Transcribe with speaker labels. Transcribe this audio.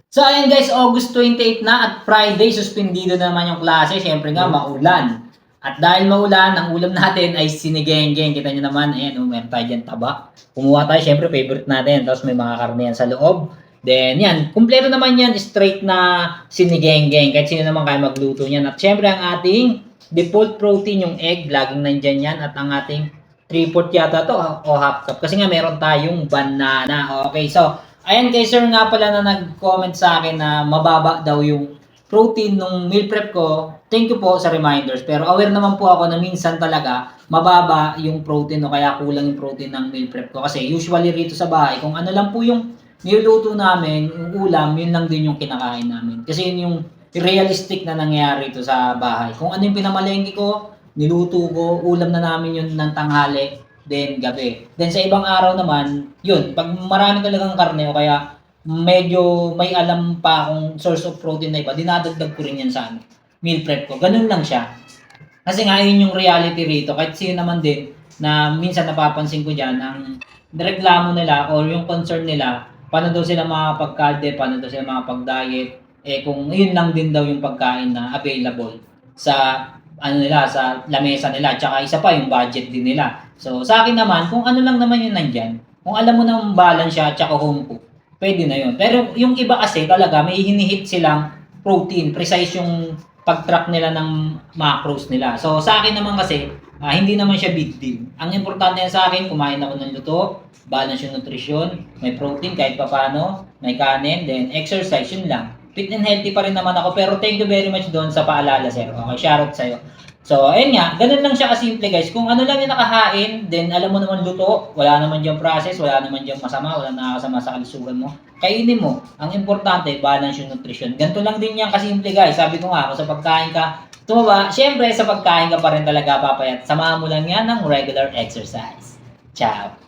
Speaker 1: So ayun guys, August 28 na at Friday, suspendido na naman yung klase. Siyempre nga, maulan. At dahil maulan, ang ulam natin ay sinigenggeng. Kita nyo naman, ayan, meron tayo dyan taba. Kumuha tayo, siyempre, favorite natin. Tapos may mga karne yan sa loob. Then yan, kumpleto naman yan, straight na sinigenggeng. Kahit sino naman kaya magluto yan. At siyempre, ang ating default protein, yung egg, laging nandyan yan. At ang ating 3/4 yata to o half cup. Kasi nga meron tayong banana. Okay, so ayan kay sir nga pala na nag-comment sa akin na mababa daw yung protein nung meal prep ko. Thank you po sa reminders. Pero aware naman po ako na minsan talaga mababa yung protein o kaya kulang yung protein ng meal prep ko. Kasi usually rito sa bahay, kung ano lang po yung niluluto namin, yung ulam, yun lang din yung kinakain namin. Kasi yun yung realistic na nangyayari ito sa bahay. Kung ano yung pinamalengke ko, niluto ko, ulam na namin yun ng tanghali, then gabi. Then sa ibang araw naman, yun, pag marami talagang karne o kaya medyo may alam pa akong source of protein na iba, dinadagdag ko rin yan sa meal prep ko. Ganun lang siya. Kasi nga yun yung reality rito. Kahit sino naman din na minsan napapansin ko dyan, ang reklamo nila or yung concern nila, paano daw sila makapag-kalde, paano daw sila makapag-diet, eh kung yun lang din daw yung pagkain na available sa ano nila, sa lamesa nila. Tsaka isa pa, yung budget din nila. So, sa akin naman, kung ano lang naman yun nandyan, kung alam mo nang balance siya, tsaka home cook, pwede na yun. Pero yung iba kasi talaga, may hinihit silang protein, precise yung pag-track nila ng macros nila. So, sa akin naman kasi, hindi naman siya big deal. Ang importante sa akin, kumain ako ng luto, balance yung nutrition, may protein kahit papano, may kanin, then exercise, yun lang. Fit and healthy pa rin naman ako, pero thank you very much doon sa paalala, sir. Okay, shoutout sa'yo. So, ayun nga, ganun lang siya kasimple guys. Kung ano lang yung nakahain, then alam mo naman luto, wala naman diyang process, wala naman diyang masama, wala nakakasama sa kalusugan mo. Kainin mo. Ang importante, balance yung nutrition. Ganito lang din yan kasimple guys. Sabi ko nga, kung sa pagkain ka tumaba, syempre sa pagkain ka pa rin talaga papayat. Samahan mo lang yan ng regular exercise. Ciao!